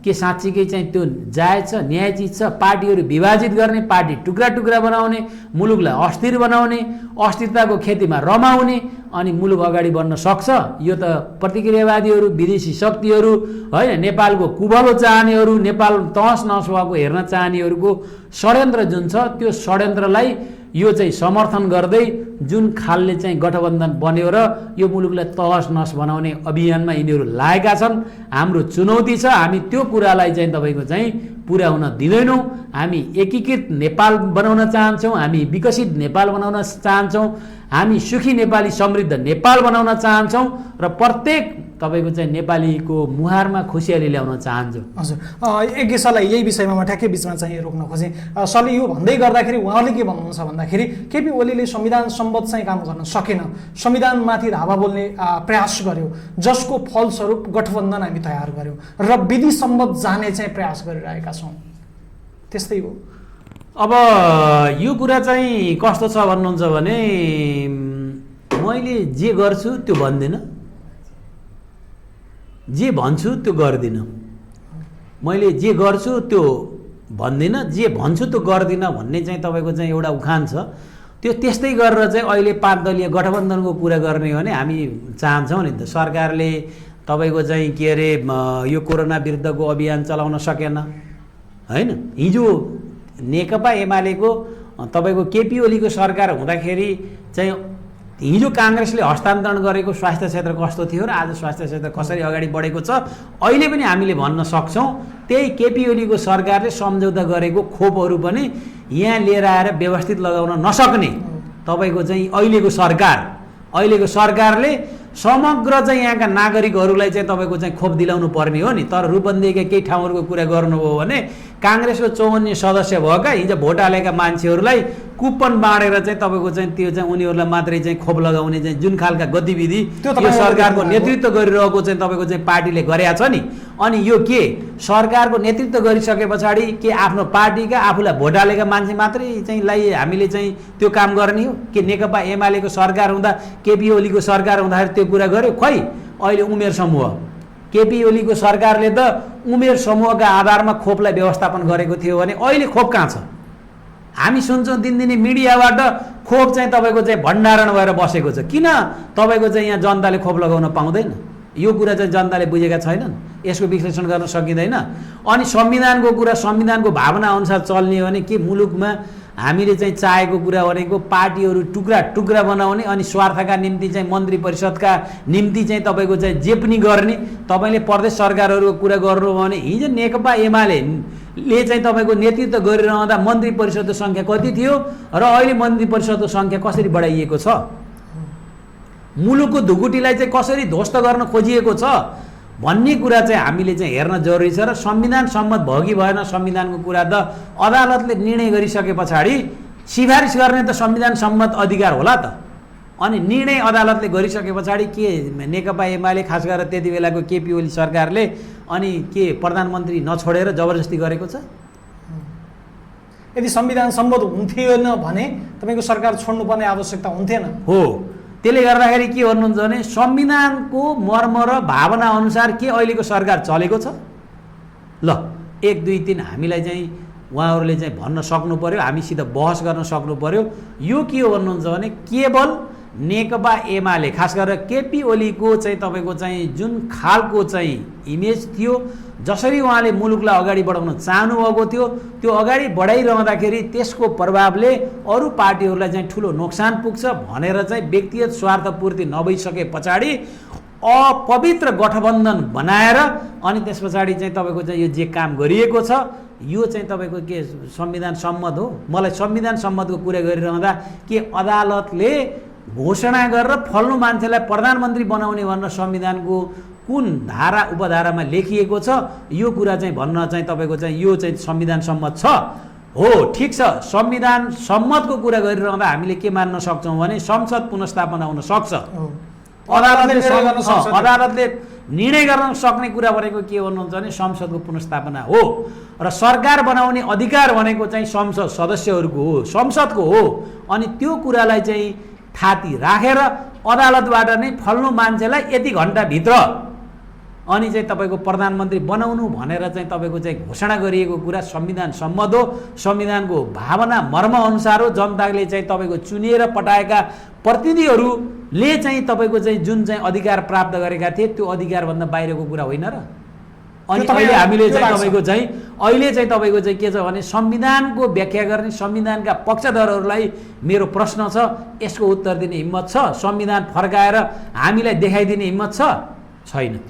के साँच्चीकै चाहिँ त्यो जायज छ, न्यायचित छ? पार्टीहरू विभाजित गर्ने, पार्टी टुक्रा टुक्रा बनाउने, मुलुकलाई अस्थिर बनाउने, अस्थिरताको खेतीमा रमाउने अनि मुलुक अगाडि बढ्न सक्छ? यो त प्रतिक्रियावादीहरू, विदेशी शक्तिहरू, होइन, नेपालको कुभलो चाहनेहरू, नेपाल तहस नहस भएको हेर्न चाहनेहरूको षड्यन्त्र जुन छ, त्यो षड्यन्त्रलाई यो चाहिँ समर्थन गर्दै जुन खालले चाहिँ गठबन्धन बन्यो र यो मुलुकलाई तहस नहस बनाउने अभियानमा यिनीहरू लागेका छन्। हाम्रो चुनौती छ, हामी त्यो कुरालाई चाहिँ तपाईँको चाहिँ पुरा हुन दिँदैनौँ। हामी एकीकृत नेपाल बनाउन चाहन्छौँ, हामी विकसित नेपाल बनाउन चाहन्छौँ, हामी सुखी नेपाली समृद्ध नेपाल बनाउन चाहन्छौँ र प्रत्येक तपाईँको चाहिँ नेपालीको मुहारमा खुसियाली ल्याउन चाहन्छु। हजुर, यज्ञ सरलाई यही विषयमा म ठ्याक्कै बिचमा चाहिँ रोक्न खोजेँ। सरले यो भन्दै गर्दाखेरि उहाँले के भन्नुहुन्छ भन्दाखेरि केपी ओलीले संविधान सम्बद्ध चाहिँ काम गर्न सकेन, संविधानमाथि धावा बोल्ने प्रयास गर्यो, जसको फलस्वरूप गठबन्धन हामी तयार गर्यौँ र विधि सम्बद्ध जाने चाहिँ प्रयास गरिरहेका छौँ। त्यस्तै हो। अब यो कुरा चाहिँ कस्तो छ भन्नुहुन्छ भने मैले जे गर्छु त्यो भन्दिनँ, जे भन्छु त्यो गर्दिनँ। मैले जे गर्छु त्यो भन्दिनँ, जे भन्छु त्यो गर्दिनँ भन्ने चाहिँ तपाईँको चाहिँ एउटा उखान छ। त्यो त्यस्तै गरेर चाहिँ अहिले 5 दलीय गठबन्धनको कुरा गर्ने हो भने हामी चाहन्छौँ नि त। सरकारले तपाईँको चाहिँ के अरे यो कोरोना विरुद्धको अभियान चलाउन सकेन, होइन। हिजो नेकपा एमालेको तपाईँको केपी ओलीको सरकार हुँदाखेरि चाहिँ हिजो काङ्ग्रेसले हस्तान्तरण गरेको स्वास्थ्य क्षेत्र कस्तो थियो र आज स्वास्थ्य क्षेत्र कसरी अगाडि बढेको छ अहिले पनि हामीले भन्न सक्छौँ। त्यही केपी ओलीको सरकारले सम्झौता गरेको खोपहरू पनि यहाँ लिएर आएर व्यवस्थित लगाउन नसक्ने तपाईँको चाहिँ अहिलेको सरकारले समग्र चाहिँ यहाँका नागरिकहरूलाई चाहिँ तपाईँको चाहिँ खोप दिलाउनु पर्ने हो नि। तर रूपन्देहीका केही ठाउँहरूको कुरा गर्नुभयो भने काङ्ग्रेसको 54 सदस्य भएका हिजो भोट हालेका मान्छेहरूलाई कुपन बाँडेर चाहिँ तपाईँको चाहिँ त्यो चाहिँ उनीहरूलाई मात्रै चाहिँ खोप लगाउने चाहिँ जुन खालका गतिविधि यो सरकारको नेतृत्व गरिरहेको चाहिँ तपाईँको चाहिँ पार्टीले गरेका छ नि। अनि यो के सरकारको नेतृत्व गरिसके पछाडि के आफ्नो पार्टीका आफूलाई भोट हालेका मान्छे मात्रै चाहिँ हामीले चाहिँ त्यो काम गर्ने हो? के नेकपा एमालेको सरकार हुँदा, केपी ओलीको सरकार हुँदाखेरि त्यो कुरा गर्यो? खै अहिले उमेर समूह, केपी ओलीको सरकारले त उमेर समूहका आधारमा खोपलाई व्यवस्थापन गरेको थियो भने अहिले खोप कहाँ छ? हामी सुन्छौँ दिनदिनै मिडियाबाट खोप चाहिँ तपाईँको चाहिँ भण्डारण भएर बसेको छ। किन तपाईँको चाहिँ यहाँ जनताले खोप लगाउन पाउँदैन? यो कुरा चाहिँ जनताले बुझेका छैनन्, यसको विश्लेषण गर्न सकिँदैन। अनि संविधानको कुरा, संविधानको भावना अनुसार चल्ने हो भने के मुलुकमा हामीले चाहिँ चाहेको कुरा भनेको पार्टीहरू टुक्रा टुक्रा बनाउने अनि स्वार्थका निम्ति चाहिँ मन्त्री परिषदका निम्ति चाहिँ तपाईँको चाहिँ जे पनि गर्ने। तपाईँले प्रदेश सरकारहरूको कुरा गर्नुभयो भने हिजो नेकपा एमाले चाहिँ तपाईँको नेतृत्व गरिरहँदा मन्त्री परिषदको सङ्ख्या कति थियो र अहिले मन्त्री परिषदको सङ्ख्या कसरी बढाइएको छ? मुलुकको ढुकुटीलाई चाहिँ कसरी ध्वस्त गर्न खोजिएको छ भन्ने कुरा चाहिँ हामीले चाहिँ हेर्न जरुरी छ। र संविधान सम्मत भयो कि भएन संविधानको कुरा त अदालतले निर्णय गरिसके पछाडि सिफारिस गर्ने त संविधान सम्मत अधिकार होला त। अनि निर्णय अदालतले गरिसके पछाडि के नेकपा एमाले खास गरेर त्यति बेलाको केपी ओली सरकारले अनि के प्रधानमन्त्री नछोडेर जबरजस्ती गरेको छ? यदि संविधान सम्मत हुन्थेन भने तपाईँको सरकार छोड्नुपर्ने आवश्यकता हुन्थेन। हो, त्यसले गर्दाखेरि के भन्नुहुन्छ भने संविधानको मर्म र भावना अनुसार के अहिलेको सरकार चलेको छ? ल 1 2 3 हामीलाई चाहिँ उहाँहरूले चाहिँ भन्न सक्नु पर्यो, हामीसित बहस गर्न सक्नु पर्यो। यो के हो भन्नुहुन्छ भने केवल नेकपा एमाले खास गरेर केपी ओलीको चाहिँ तपाईँको चाहिँ जुन खालको चाहिँ इमेज थियो, जसरी उहाँले मुलुकलाई अगाडि बढाउन चाहनुभएको थियो, त्यो अगाडि बढाइरहँदाखेरि त्यसको प्रभावले अरू पार्टीहरूलाई चाहिँ ठुलो नोक्सान पुग्छ भनेर चाहिँ व्यक्तिगत स्वार्थपूर्ति नभइसके पछाडि अपवित्र गठबन्धन बनाएर अनि त्यस पछाडि चाहिँ तपाईँको चाहिँ यो जे काम गरिएको छ यो चाहिँ तपाईँको के संविधान सम्मत हो? मलाई संविधान सम्मतको कुरा गरिरहँदा के अदालतले घोषणा गरेर फल्नु मान्छेलाई प्रधानमन्त्री बनाउने भनेर संविधानको कुन धारा उपधारामा लेखिएको छ यो कुरा चाहिँ भन्न चाहिँ तपाईँको चाहिँ यो चाहिँ संविधान सम्मत छ? हो, ठिक छ, संविधान सम्मतको कुरा गरिरहँदा हामीले के मान्न सक्छौँ भने संसद पुनर्स्थापना हुन सक्छ। अदालतले निर्णय गर्न सक्ने कुरा भनेको के भन्नुहुन्छ भने संसदको पुनर्स्थापना हो र सरकार बनाउने अधिकार भनेको चाहिँ संसद सदस्यहरूको हो, संसदको हो। अनि त्यो कुरालाई चाहिँ थाती राखेर अदालतबाट नै फल्नु मान्छेलाई यति घन्टाभित्र अनि चाहिँ तपाईँको प्रधानमन्त्री बनाउनु भनेर चाहिँ तपाईँको चाहिँ घोषणा गरिएको कुरा संविधान सम्मत हो, संविधानको भावना मर्म अनुसार हो। जनताले चाहिँ तपाईँको चुनिएर पठाएका प्रतिनिधिहरूले चाहिँ तपाईँको चाहिँ जुन चाहिँ अधिकार प्राप्त गरेका थिए त्यो अधिकारभन्दा बाहिरको कुरा होइन र? अनि अहिले हामीले चाहिँ तपाईँको चाहिँ अहिले चाहिँ तपाईँको चाहिँ के छ भने संविधानको व्याख्या गर्ने संविधानका पक्षधरहरूलाई मेरो प्रश्न छ, यसको उत्तर दिने हिम्मत छ? संविधान फर्काएर हामीलाई देखाइदिने हिम्मत छ? छैन।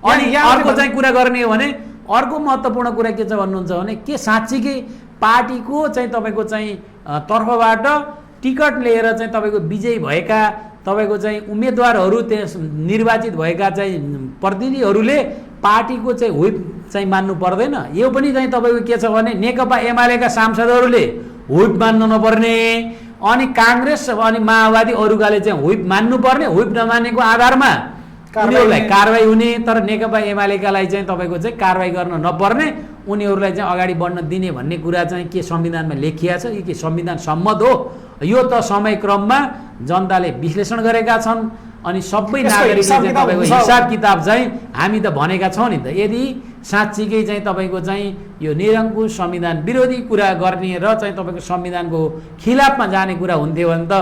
अनि अर्को चाहिँ कुरा गर्ने हो भने अर्को महत्त्वपूर्ण कुरा के छ भन्नुहुन्छ भने के साँच्चीकै पार्टीको चाहिँ तपाईँको चाहिँ तर्फबाट टिकट लिएर चाहिँ तपाईँको विजयी भएका तपाईँको चाहिँ उम्मेदवारहरू त्यस निर्वाचित भएका चाहिँ प्रतिनिधिहरूले पार्टीको चाहिँ व्हिप चाहिँ मान्नु पर्दैन? यो पनि चाहिँ तपाईँको के छ भने नेकपा एमालेका सांसदहरूले व्हिप मान्नु नपर्ने, अनि काङ्ग्रेस अनि माओवादी अरूकाले चाहिँ व्हिप मान्नुपर्ने, व्हिप नमानेको आधारमा उनीहरूलाई कारवाही हुने, तर नेकपा एमालेकालाई चाहिँ तपाईँको चाहिँ कारवाही गर्न नपर्ने, उनीहरूलाई चाहिँ अगाडि बढ्न दिने भन्ने कुरा चाहिँ के संविधानमा लेखिया छ? यो के संविधान सम्मत हो? यो त समयक्रममा जनताले विश्लेषण गरेका छन् अनि सबै नागरिकले चाहिँ तपाईँको हिसाब किताब चाहिँ हामी त भनेका छौँ नि त। यदि साँच्चीकै चाहिँ तपाईँको चाहिँ यो निरङ्कुश संविधान विरोधी कुरा गर्ने र चाहिँ तपाईँको संविधानको खिलाफमा जाने कुरा हुन्थ्यो भने त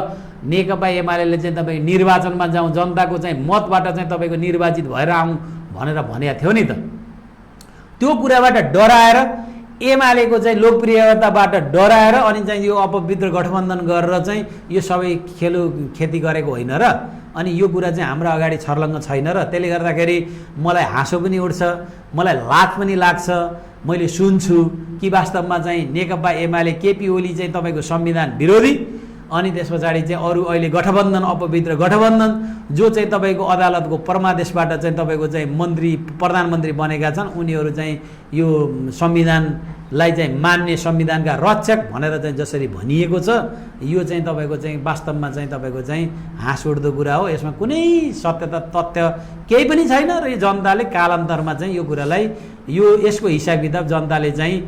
नेकपा एमाले चाहिँ तपाईँ निर्वाचनमा जाउँ, जनताको चाहिँ मतबाट चाहिँ तपाईँको निर्वाचित भएर आउँ भनेर भनेको थियो नि त। त्यो कुराबाट डराएर एमालेको चाहिँ लोकप्रियताबाट डराएर अनि चाहिँ यो अपवित्र गठबन्धन गरेर चाहिँ यो सबै खेती गरेको होइन र? अनि यो कुरा चाहिँ हाम्रो अगाडि छर्लङ्ग छैन र? त्यसले गर्दाखेरि मलाई हाँसो पनि उठ्छ, मलाई लाज पनि लाग्छ। मैले सुन्छु कि वास्तवमा चाहिँ नेकपा एमाले केपी ओली चाहिँ तपाईँको संविधान विरोधी अनि त्यस पछाडि चाहिँ अरू अहिले गठबन्धन अपवित्र गठबन्धन जो चाहिँ तपाईँको अदालतको परमादेशबाट चाहिँ तपाईँको चाहिँ मन्त्री प्रधानमन्त्री बनेका छन् उनीहरू चाहिँ यो संविधानलाई चाहिँ मान्ने संविधानका रक्षक भनेर चाहिँ जसरी भनिएको छ यो चाहिँ तपाईँको चाहिँ वास्तवमा चाहिँ तपाईँको चाहिँ हाँस उठ्दो कुरा हो। यसमा कुनै सत्यता तथ्य केही पनि छैन र यो जनताले कालान्तरमा चाहिँ यो कुरालाई यसको हिसाब किताब जनताले चाहिँ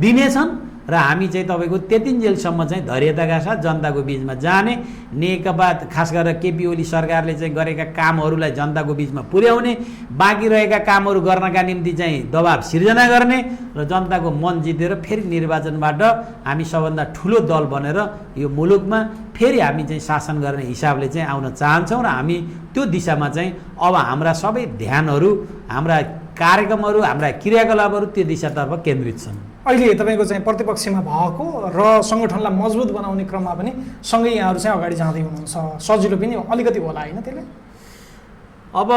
दिनेछन् र हामी चाहिँ तपाईँको त्यतिन्जेलसम्म चाहिँ धैर्यताका साथ जनताको बिचमा जाने, नेकपा खास गरेर केपी ओली सरकारले चाहिँ गरेका कामहरूलाई जनताको बिचमा पुर्याउने, बाँकी रहेका कामहरू गर्नका निम्ति चाहिँ दबाब सिर्जना गर्ने र जनताको मन जितेर फेरि निर्वाचनबाट हामी सबभन्दा ठुलो दल बनेर यो मुलुकमा फेरि हामी चाहिँ शासन गर्ने हिसाबले चाहिँ आउन चाहन्छौँ र हामी त्यो दिशामा चाहिँ अब हाम्रा सबै ध्यानहरू, हाम्रा कार्यक्रमहरू, हाम्रा क्रियाकलापहरू त्यो दिशातर्फ केन्द्रित छन्। अहिले तपाईँको चाहिँ प्रतिपक्षमा भएको र सङ्गठनलाई मजबुत बनाउने क्रममा पनि सँगै यहाँहरू चाहिँ अगाडि जाँदै हुनुहुन्छ, सजिलो पनि अलिकति होला होइन त्यसले? अब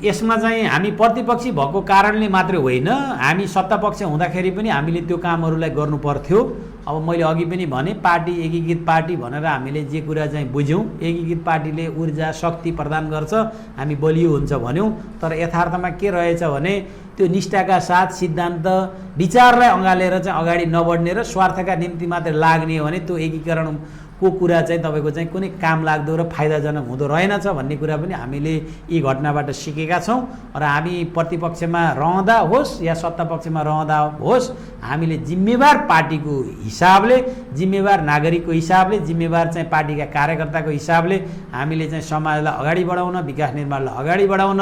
यसमा चाहिँ हामी प्रतिपक्षी भएको कारणले मात्रै होइन, हामी सत्तापक्ष हुँदाखेरि पनि हामीले त्यो कामहरूलाई गर्नु पर्थ्यो। अब मैले अघि पनि भने पार्टी एकीकृत पार्टी भनेर हामीले जे कुरा चाहिँ बुझ्यौँ, एकीकृत पार्टीले ऊर्जा शक्ति प्रदान गर्छ, हामी बलियो हुन्छ भन्यौँ। तर यथार्थमा के रहेछ भने त्यो निष्ठाका साथ सिद्धान्त विचारलाई अँगालेर चाहिँ अगाडि नबढ्ने र स्वार्थका निम्ति मात्र लाग्ने हो भने त्यो एकीकरण को कुरा चाहिँ तपाईँको चाहिँ कुनै काम लाग्दो र फाइदाजनक हुँदो रहेनछ भन्ने कुरा पनि हामीले यी घटनाबाट सिकेका छौँ र हामी प्रतिपक्षमा रहँदा होस् या सत्तापक्षमा रहँदा होस् हामीले जिम्मेवार पार्टीको हिसाबले जिम्मेवार नागरिकको हिसाबले जिम्मेवार चाहिँ पार्टीका कार्यकर्ताको हिसाबले हामीले चाहिँ समाजलाई अगाडि बढाउन विकास निर्माणलाई अगाडि बढाउन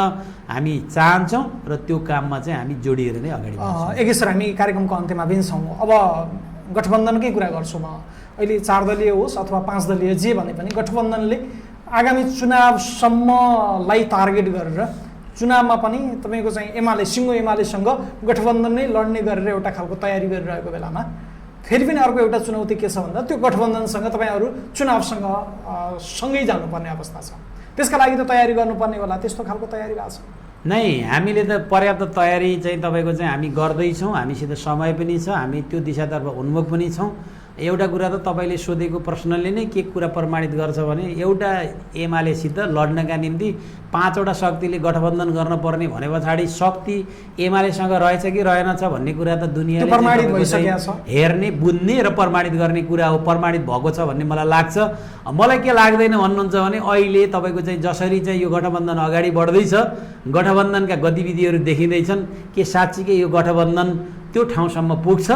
हामी चाहन्छौँ र त्यो काममा चाहिँ हामी जोडिएर नै अगाडि बढ्छौँ। एकैसर हामी कार्यक्रमको अन्त्यमा पनि छौँ। अब गठबन्धनकै कुरा गर्छु म। अहिले 4 दलीय होस् अथवा 5 दलीय जे भने पनि गठबन्धनले आगामी चुनावसम्मलाई टार्गेट गरेर चुनावमा पनि तपाईँको चाहिँ सिङ्गो एमालेसँग गठबन्धन नै लड्ने गरेर एउटा खालको तयारी गरिरहेको बेलामा फेरि पनि अर्को एउटा चुनौती के छ भन्दा त्यो गठबन्धनसँग तपाईँहरू चुनावसँग सँगै जानुपर्ने अवस्था छ। त्यसका लागि त तयारी गर्नुपर्ने होला, त्यस्तो खालको तयारी भएको छ? नै, हामीले त पर्याप्त तयारी चाहिँ तपाईँको चाहिँ हामी गर्दैछौँ। हामीसित समय पनि छ, हामी त्यो दिशातर्फ उन्मुख पनि छौँ। एउटा कुरा त तपाईँले सोधेको प्रश्नले नै के कुरा प्रमाणित गर्छ भने एउटा एमालेसित लड्नका निम्ति 5वटा शक्तिले गठबन्धन गर्न पर्ने भने पछाडि शक्ति एमालेसँग रहेछ कि रहेनछ भन्ने कुरा त दुनियाँले प्रमाणित भइसकेको छ, हेर्ने बुझ्ने र प्रमाणित गर्ने कुरा हो। प्रमाणित भएको छ भन्ने मलाई लाग्छ। मलाई के लाग्दैन भन्नुहुन्छ भने अहिले तपाईँको चाहिँ जसरी चाहिँ यो गठबन्धन अगाडि बढ्दैछ, गठबन्धनका गतिविधिहरू देखिँदैछन् के साँच्चीकै यो गठबन्धन त्यो ठाउँसम्म पुग्छ?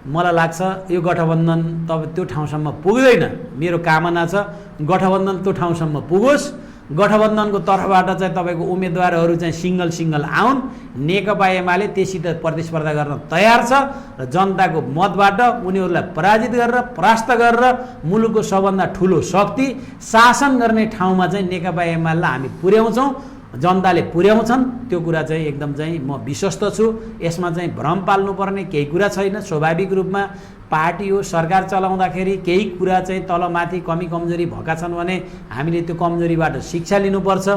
मलाई लाग्छ यो गठबन्धन त्यो ठाउँसम्म पुग्दैन। मेरो कामना छ गठबन्धन त्यो ठाउँसम्म पुगोस्। गठबन्धनको तर्फबाट चाहिँ तपाईँको उम्मेदवारहरू चाहिँ सिङ्गल आउन्। नेकपा एमाले त्यससित प्रतिस्पर्धा गर्न तयार छ र जनताको मतबाट उनीहरूलाई पराजित गरेर परास्त गरेर मुलुकको सबभन्दा ठुलो शक्ति शासन गर्ने ठाउँमा चाहिँ नेकपा एमालेलाई हामी पुर्याउँछौँ, जनताले पुर्याउँछन्। त्यो कुरा चाहिँ एकदम चाहिँ म विश्वस्त छु। यसमा चाहिँ भ्रम पाल्नुपर्ने केही कुरा छैन। स्वाभाविक रूपमा पार्टी हो, सरकार चलाउँदाखेरि केही कुरा चाहिँ तलमाथि कमी कमजोरी भएका छन् भने हामीले त्यो कमजोरीबाट शिक्षा लिनुपर्छ।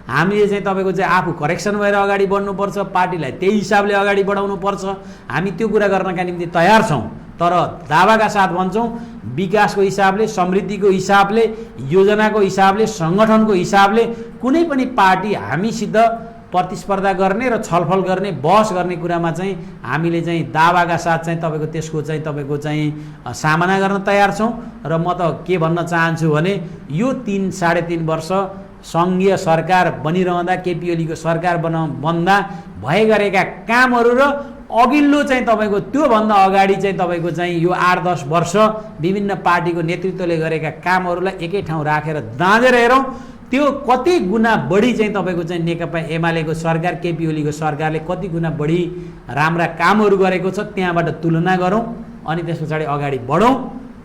हामीले चाहिँ तपाईँको चाहिँ आफू करेक्सन भएर अगाडि बढ्नुपर्छ, पार्टीलाई त्यही हिसाबले अगाडि बढाउनुपर्छ। हामी त्यो कुरा गर्नका निम्ति तयार छौँ। तर दावाका साथ भन्छौँ विकासको हिसाबले, समृद्धिको हिसाबले, योजनाको हिसाबले, सङ्गठनको हिसाबले कुनै पनि पार्टी हामीसित प्रतिस्पर्धा गर्ने र छलफल गर्ने, बहस गर्ने कुरामा चाहिँ हामीले चाहिँ दावाका साथ चाहिँ त्यसको चाहिँ सामना गर्न तयार छौँ। र म त के भन्न चाहन्छु भने यो 3-3.5 वर्ष सङ्घीय सरकार बनिरहँदा, केपी ओलीको सरकार बन्दा भए गरेका कामहरू र अघिल्लो चाहिँ तपाईँको त्योभन्दा अगाडि चाहिँ तपाईँको चाहिँ यो 8-10 वर्ष विभिन्न पार्टीको नेतृत्वले गरेका कामहरूलाई एकै ठाउँ राखेर दाँजेर हेरौँ। त्यो कति गुणा बढी चाहिँ तपाईँको चाहिँ नेकपा एमालेको सरकार, केपी ओलीको सरकारले कति गुणा बढी राम्रा कामहरू गरेको छ, त्यहाँबाट तुलना गरौँ अनि त्यस पछाडि अगाडि बढौँ।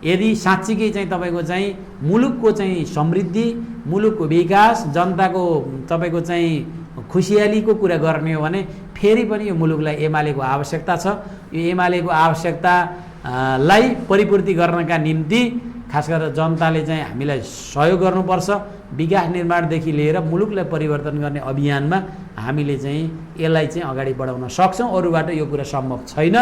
यदि साँच्चीकै चाहिँ तपाईँको चाहिँ मुलुकको चाहिँ समृद्धि, मुलुकको विकास, जनताको तपाईँको चाहिँ खुसियालीको कुरा गर्ने हो भने फेरि पनि यो मुलुकलाई एमालेको आवश्यकता छ। यो एमालेको आवश्यकतालाई परिपूर्ति गर्नका निम्ति खास गरेर जनताले चाहिँ हामीलाई सहयोग गर्नुपर्छ। विकास निर्माणदेखि लिएर मुलुकलाई परिवर्तन गर्ने अभियानमा हामीले चाहिँ यसलाई चाहिँ अगाडि बढाउन सक्छौँ। अरूबाट यो कुरा सम्भव छैन।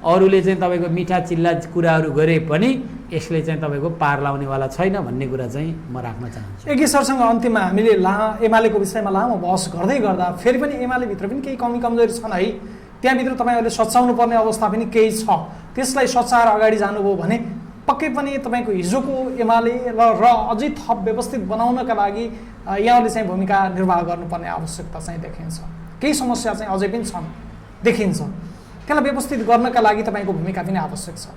अरूले चाहिँ तपाईँको मिठा चिल्ला कुराहरू गरे पनि यसले चाहिँ तपाईँको पार लाउनेवाला छैन भन्ने कुरा चाहिँ म राख्न चाहन्छु। एकी सरसँग अन्तिममा हामीले एमालेको विषयमा लामो बहस गर्दै गर्दा फेरि पनि एमालेभित्र पनि केही कमी कमजोरी छन् है, त्यहाँभित्र तपाईँहरूले सच्याउनु पर्ने अवस्था पनि केही छ। त्यसलाई सच्याएर अगाडि जानुभयो भने पक्कै पनि तपाईँको हिजोको एमाले र अझै थप व्यवस्थित बनाउनका लागि यहाँले चाहिँ भूमिका निर्वाह गर्नुपर्ने आवश्यकता चाहिँ देखिन्छ। केही समस्या चाहिँ अझै पनि छन् देखिन्छ, त्यसलाई व्यवस्थित गर्नका लागि तपाईँको भूमिका पनि आवश्यक छ।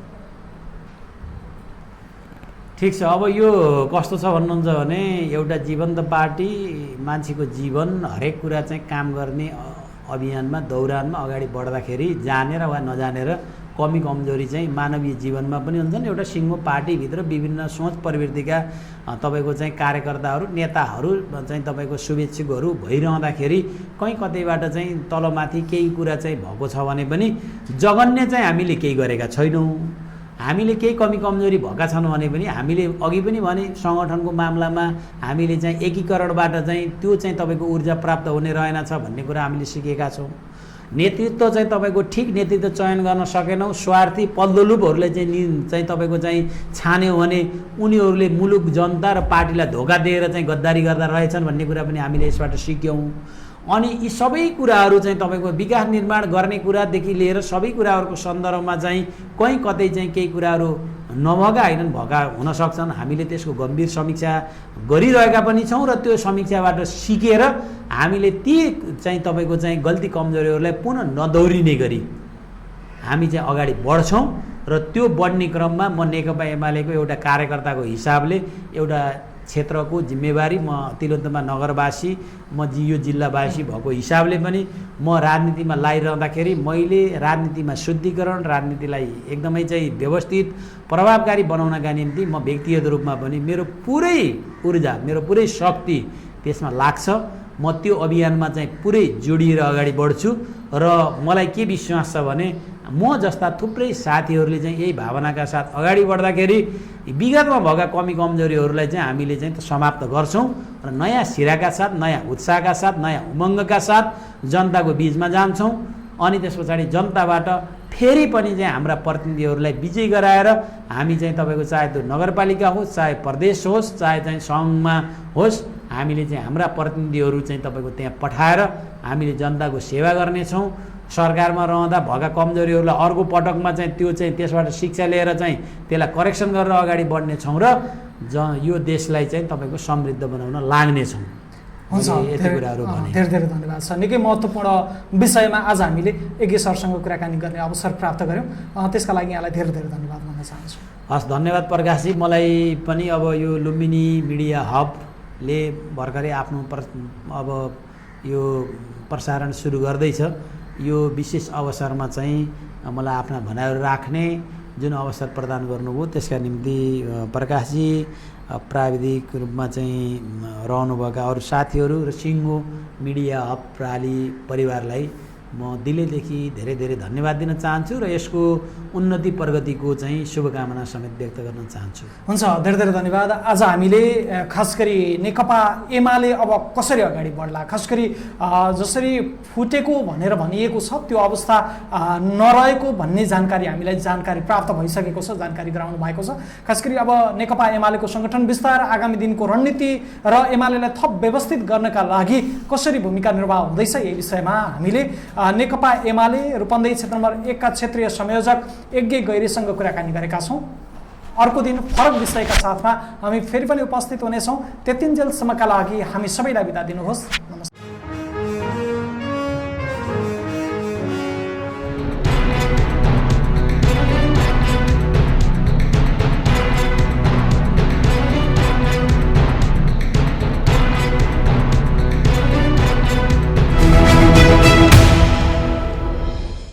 ठिक छ। अब यो कस्तो छ भन्नुहुन्छ भने एउटा जीवन्त पार्टी मान्छेको जीवन हरेक कुरा चाहिँ काम गर्ने अभियानमा दौरानमा अगाडि बढ्दाखेरि जानेर वा नजानेर कमी कमजोरी चाहिँ मानवीय जीवनमा पनि हुन्छन्। एउटा सिङ्गो पार्टीभित्र विभिन्न सोच प्रवृत्तिका तपाईँको चाहिँ कार्यकर्ताहरू, नेताहरू चाहिँ तपाईँको शुभेच्छुकहरू भइरहँदाखेरि कहीँ कतैबाट चाहिँ तलमाथि केही कुरा चाहिँ भएको छ भने पनि जगन्य चाहिँ हामीले केही गरेका छैनौँ। हामीले केही कमी कमजोरी भएका छन् भने पनि हामीले अघि पनि भने सङ्गठनको मामलामा हामीले चाहिँ एकीकरणबाट चाहिँ त्यो चाहिँ तपाईँको ऊर्जा प्राप्त हुने रहेनछ भन्ने कुरा हामीले सिकेका छौँ। नेतृत्व चाहिँ तपाईँको ठिक नेतृत्व चयन गर्न सकेनौँ। स्वार्थी पल्दोलुपहरूले चाहिँ तपाईँको चाहिँ छान्यो भने उनीहरूले मुलुक जनता र पार्टीलाई धोका दिएर चाहिँ गद्दारी गर्दा रहेछन् भन्ने कुरा पनि हामीले यसबाट सिक्यौँ। अनि यी सबै कुराहरू चाहिँ तपाईँको विकास निर्माण गर्ने कुरादेखि लिएर सबै कुराहरूको सन्दर्भमा चाहिँ कहीँ कतै चाहिँ केही कुराहरू नभएका होइनन्, भएका हुन सक्छन्। हामीले त्यसको गम्भीर समीक्षा गरिरहेका पनि छौँ र त्यो समीक्षाबाट सिकेर हामीले ती चाहिँ तपाईँको चाहिँ गल्ती कमजोरीहरूलाई पुनः नदोहोरिने गरी हामी चाहिँ अगाडि बढ्छौँ र त्यो बढ्ने क्रममा म नेकपा एमालेको एउटा कार्यकर्ताको हिसाबले एउटा क्षेत्रको जिम्मेवारी म तिलोत्तमा नगरवासी म यो जिल्लावासी भएको हिसाबले पनि म राजनीतिमा लागिरहँदाखेरि मैले राजनीतिमा शुद्धिकरण, राजनीतिलाई एकदमै चाहिँ व्यवस्थित प्रभावकारी बनाउनका निम्ति म व्यक्तिगत रूपमा पनि मेरो पुरै ऊर्जा, मेरो पुरै शक्ति त्यसमा लाग्छ। म त्यो अभियानमा चाहिँ पुरै जोडिएर अगाडि बढ्छु र मलाई के विश्वास छ भने म जस्ता थुप्रै साथीहरूले चाहिँ यही भावनाका साथ अगाडि बढ्दाखेरि विगतमा भएका कमी कमजोरीहरूलाई चाहिँ हामीले चाहिँ समाप्त गर्छौँ र नयाँ सिराका साथ, नयाँ उत्साहका साथ, नयाँ उमङ्गका साथ जनताको बिचमा जान्छौँ। अनि त्यस पछाडि जनताबाट फेरि पनि चाहिँ हाम्रा प्रतिनिधिहरूलाई विजयी गराएर हामी चाहिँ तपाईँको चाहे त्यो नगरपालिका होस्, चाहे प्रदेश होस्, चाहे चाहिँ सङ्घमा होस्, हामीले चाहिँ हाम्रा प्रतिनिधिहरू चाहिँ तपाईँको त्यहाँ पठाएर हामीले जनताको सेवा गर्नेछौँ। सरकारमा रहँदा भएका कमजोरीहरूलाई अर्को पटकमा चाहिँ त्यो चाहिँ त्यसबाट शिक्षा लिएर चाहिँ त्यसलाई करेक्सन गरेर अगाडि बढ्नेछौँ र यो देशलाई चाहिँ तपाईँको समृद्ध बनाउन लाग्नेछौँ। हुन्छ, धेरै धेरै धन्यवाद छ। निकै महत्त्वपूर्ण विषयमा आज हामीले एके सरसँग कुराकानी गर्ने अवसर प्राप्त गऱ्यौँ, त्यसका लागि यहाँलाई धेरै धेरै धन्यवाद भन्न चाहन्छु। हस्, धन्यवाद प्रकाशजी। मलाई पनि अब यो लुम्बिनी मिडिया हबले भर्खरै आफ्नो अब यो प्रसारण सुरु गर्दैछ। यो विशेष अवसरमा चाहिँ मलाई आफ्ना भनाइहरू राख्ने जुन अवसर प्रदान गर्नुभयो त्यसका निम्ति प्रकाशजी, प्राविधिक रूपमा चाहिँ रहनुभएका अरू साथीहरू र सिङ्गो मिडिया हब प्राली परिवारलाई म दिलैदेखि धेरै धेरै धन्यवाद दिन चाहन्छु र यसको उन्नति प्रगतिको चाहिँ शुभकामना समेत व्यक्त गर्न चाहन्छु। हुन्छ, धेरै धेरै धन्यवाद। आज हामीले खास गरी नेकपा एमाले अब कसरी अगाडि बढ्ला, खास गरी जसरी फुटेको भनेर भनिएको छ त्यो अवस्था नरहेको भन्ने जानकारी प्राप्त भइसकेको छ, जानकारी गराउनु भएको छ। खास गरी अब नेकपा एमालेको सङ्गठन विस्तार, आगामी दिनको रणनीति र एमालेलाई थप व्यवस्थित गर्नका लागि कसरी भूमिका निर्वाह हुँदैछ यही विषयमा हामीले नेकपा एमाले रूपन्देही क्षेत्र नम्बर 1 का क्षेत्रीय संयोजक यज्ञ गैरीसँग कुराकानी गरेका छौँ। अर्को दिन फरक विषयका साथमा हामी फेरि पनि उपस्थित हुनेछौँ। त्यतिन्जेलसम्मका लागि हामी सबैलाई बिदा दिनुहोस्।